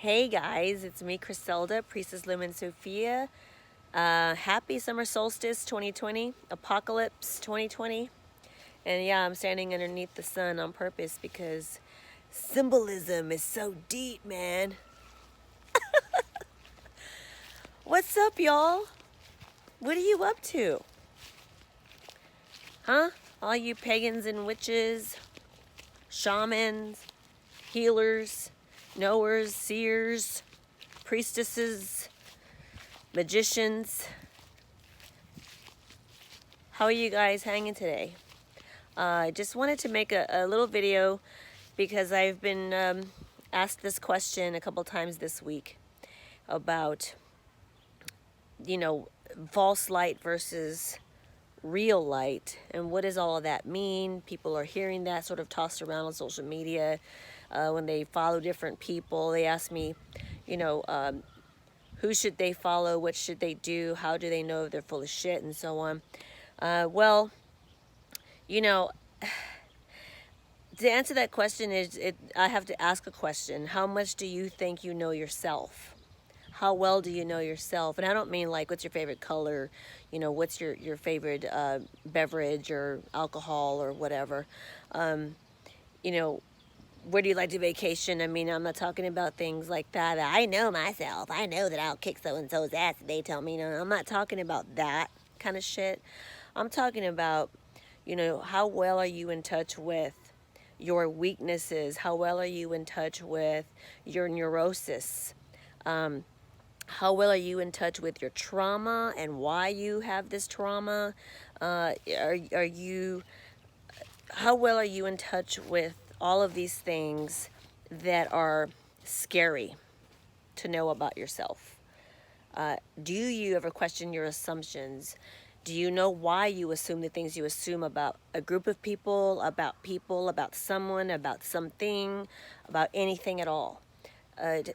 Hey guys, it's me, Criselda, Priestess Lumen Sophia. Happy Summer Solstice 2020, Apocalypse 2020. And yeah, I'm standing underneath the sun on purpose because symbolism is so deep, man. What's up, y'all? What are you up to? Huh? All you pagans and witches, shamans, healers, knowers, seers, priestesses, magicians. How are you guys hanging today? I just wanted to make a little video because I've been asked this question a couple times this week about, false light versus real light, and what does all of that mean? People are hearing that sort of tossed around on social media when they follow different people. They ask me, you know, who should they follow? What should they do? How do they know if they're full of shit and so on? Well, you know, to answer that question I have to ask a question. How much do you think you know yourself? How well do you know yourself? And I don't mean like what's your favorite color, what's your favorite beverage or alcohol or whatever. You know, where do you like to vacation? I mean, I'm not talking about things like that. I know myself. I know that I'll kick so-and-so's ass if they tell me. No, I'm not talking about that kind of shit. I'm talking about, how well are you in touch with your weaknesses? How well are you in touch with your neurosis? How well are you in touch with your trauma and why you have this trauma? Are you, how well are you in touch with all of these things that are scary to know about yourself? Do you ever question your assumptions? Do you know why you assume the things you assume about a group of people, about someone, about something, about anything at all?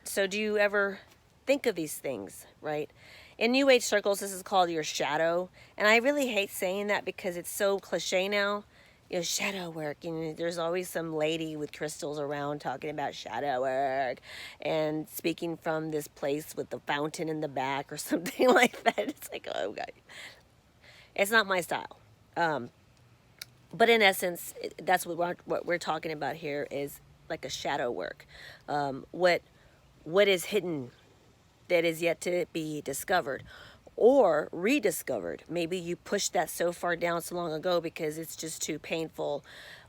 So do you ever think of these things, right? In New Age circles, this is called your shadow. And I really hate saying that because it's so cliche now. Shadow work. There's always some lady with crystals around talking about shadow work and speaking from this place with the fountain in the back or something like that. It's like, oh God. It's not my style. But in essence, that's what we're talking about here is like a shadow work. What is hidden that is yet to be discovered or rediscovered. Maybe you pushed that so far down so long ago because it's just too painful,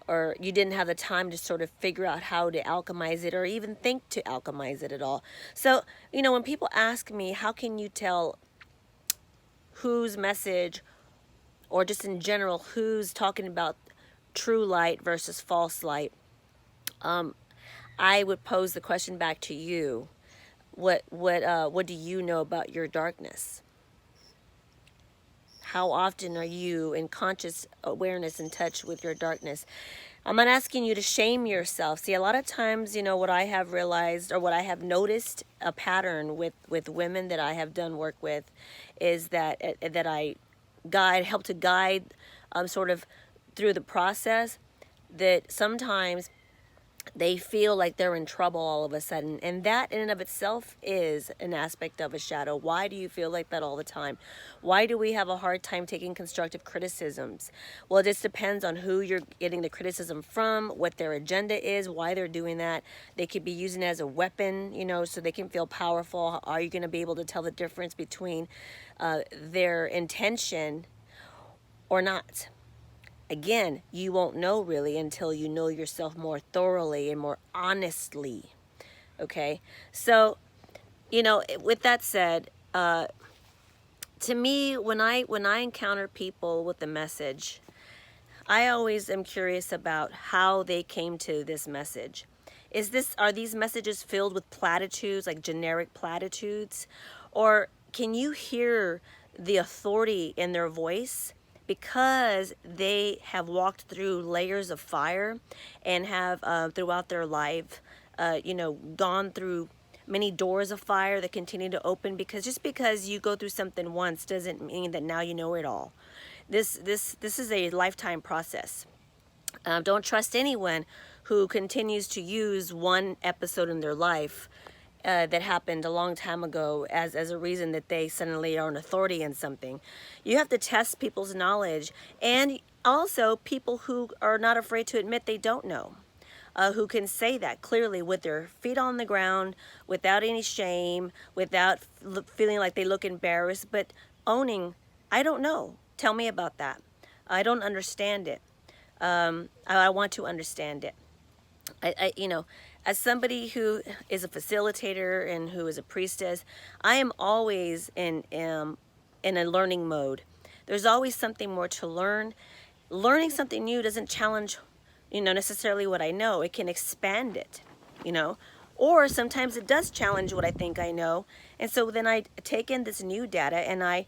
or you didn't have the time to sort of figure out how to alchemize it or even think to alchemize it at all. So, when people ask me, how can you tell whose message, or just in general, who's talking about true light versus false light, I would pose the question back to you. What do you know about your darkness? How often are you in conscious awareness in touch with your darkness? I'm not asking you to shame yourself. See, a lot of times, what I have realized or what I have noticed a pattern with women that I have done work with is that I help to guide sort of through the process, that sometimes they feel like they're in trouble all of a sudden. And that in and of itself is an aspect of a shadow. Why do you feel like that all the time? Why do we have a hard time taking constructive criticisms? Well, it just depends on who you're getting the criticism from, what their agenda is, why they're doing that. They could be using it as a weapon, so they can feel powerful. Are you going to be able to tell the difference between their intention or not? Again, you won't know really until you know yourself more thoroughly and more honestly. Okay? So, with that said, to me, when I encounter people with a message, I always am curious about how they came to this message. Are these messages filled with platitudes, like generic platitudes? Or can you hear the authority in their voice? Because they have walked through layers of fire and have throughout their life, gone through many doors of fire that continue to open. Because just because you go through something once doesn't mean that now you know it all. This is a lifetime process. Don't trust anyone who continues to use one episode in their life that happened a long time ago as a reason that they suddenly are an authority in something. You have to test people's knowledge, and also people who are not afraid to admit they don't know. Who can say that clearly with their feet on the ground, without any shame, without feeling like they look embarrassed, but owning, I don't know. Tell me about that. I don't understand it. I want to understand it. You know, as somebody who is a facilitator and who is a priestess, I am always in a learning mode. There's always something more to learn. Learning something new doesn't challenge, necessarily what I know. It can expand it, you know. Or sometimes it does challenge what I think I know. And so then I take in this new data and I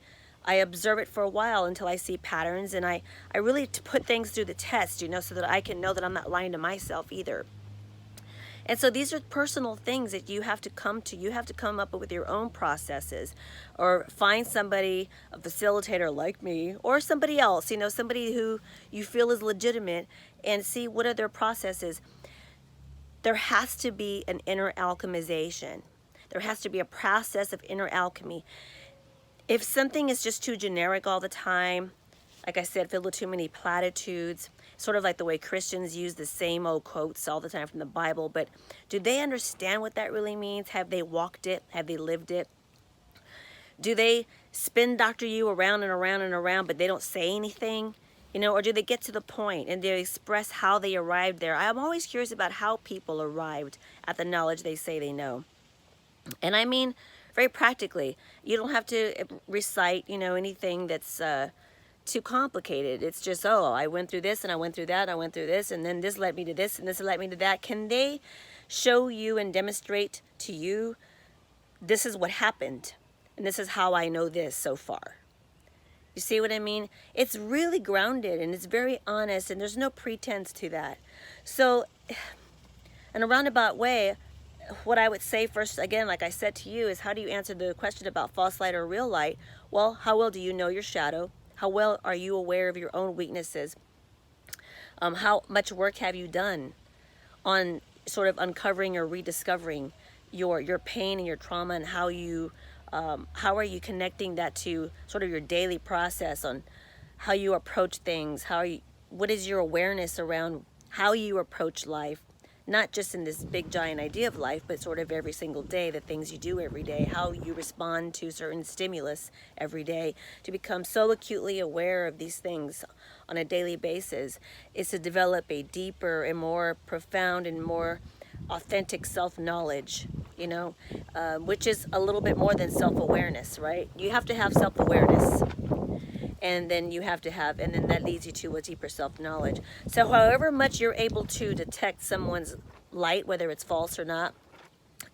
observe it for a while until I see patterns, and I really put things through the test, so that I can know that I'm not lying to myself either. And so these are personal things that you have to come to. You have to come up with your own processes, or find somebody, a facilitator like me, or somebody else, somebody who you feel is legitimate, and see what are their processes. There has to be an inner alchemization. There has to be a process of inner alchemy. If something is just too generic all the time, like I said, filled with too many platitudes, sort of like the way Christians use the same old quotes all the time from the Bible, but do they understand what that really means? Have they walked it? Have they lived it? Do they spin doctor you around and around and around, but they don't say anything? Or do they get to the point and they express how they arrived there? I'm always curious about how people arrived at the knowledge they say they know. And I mean, very practically, you don't have to recite, anything that's too complicated. It's just, oh, I went through this and I went through that, I went through this, and then this led me to this and this led me to that. Can they show you and demonstrate to you, this is what happened and this is how I know this so far? You see what I mean? It's really grounded and it's very honest, and there's no pretense to that. So in a roundabout way, what I would say first, again, like I said to you, is how do you answer the question about false light or real light? Well, how well do you know your shadow? How well are you aware of your own weaknesses? How much work have you done on sort of uncovering or rediscovering your pain and your trauma, and how are you connecting that to sort of your daily process on how you approach things? What is your awareness around how you approach life? Not just in this big giant idea of life, but sort of every single day, the things you do every day, how you respond to certain stimulus every day. To become so acutely aware of these things on a daily basis is to develop a deeper and more profound and more authentic self-knowledge, which is a little bit more than self-awareness, right? You have to have self-awareness. And then that leads you to a deeper self-knowledge. So however much you're able to detect someone's light, whether it's false or not,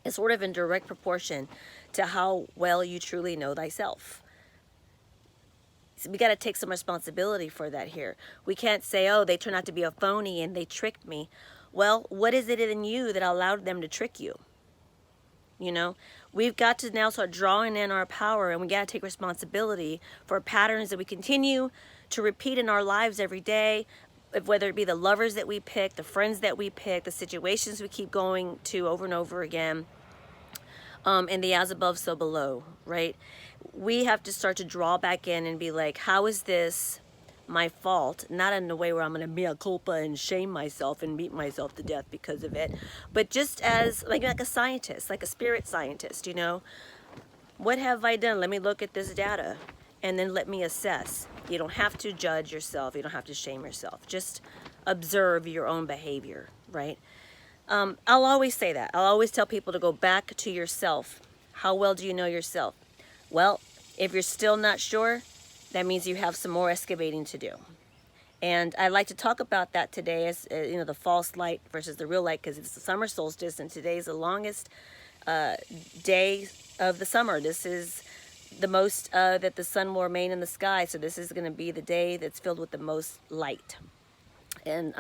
is sort of in direct proportion to how well you truly know thyself. So we got to take some responsibility for that here. We can't say, oh, they turned out to be a phony and they tricked me. Well, what is it in you that allowed them to trick you? We've got to now start drawing in our power, and we got to take responsibility for patterns that we continue to repeat in our lives every day, whether it be the lovers that we pick, the friends that we pick, the situations we keep going to over and over again, and the as above, so below, right? We have to start to draw back in and be like, how is this my fault? Not in a way where I'm going to mea culpa and shame myself and beat myself to death because of it, but just as like a scientist, like a spirit scientist, what have I done? Let me look at this data and then let me assess. You don't have to judge yourself. You don't have to shame yourself. Just observe your own behavior, right? I'll always say that. I'll always tell people to go back to yourself. How well do you know yourself? Well, if you're still not sure, that means you have some more excavating to do. And I'd like to talk about that today as, the false light versus the real light, because it's the summer solstice, and today's the longest day of the summer. This is the most that the sun will remain in the sky, so this is going to be the day that's filled with the most light. And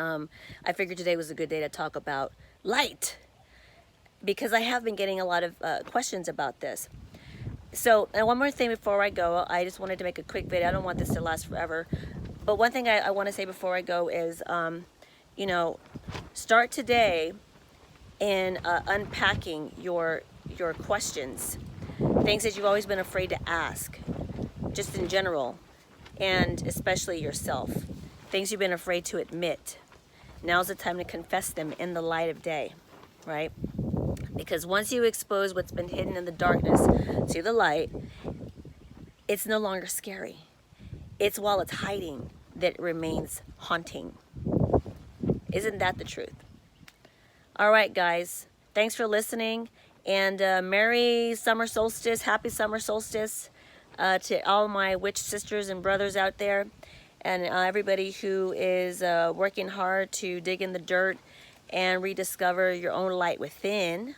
I figured today was a good day to talk about light, because I have been getting a lot of questions about this. So, and one more thing before I go, I just wanted to make a quick video. I don't want this to last forever. But one thing I want to say before I go is, start today in unpacking your your questions, things that you've always been afraid to ask, just in general, and especially yourself, things you've been afraid to admit. Now's the time to confess them in the light of day, right? Because once you expose what's been hidden in the darkness to the light, it's no longer scary. It's while it's hiding that it remains haunting. Isn't that the truth? All right, guys. Thanks for listening. And Merry Summer Solstice. Happy Summer Solstice to all my witch sisters and brothers out there. And everybody who is working hard to dig in the dirt and rediscover your own light within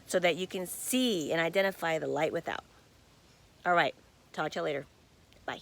so that you can see and identify the light without. All right. Talk to you later. Bye.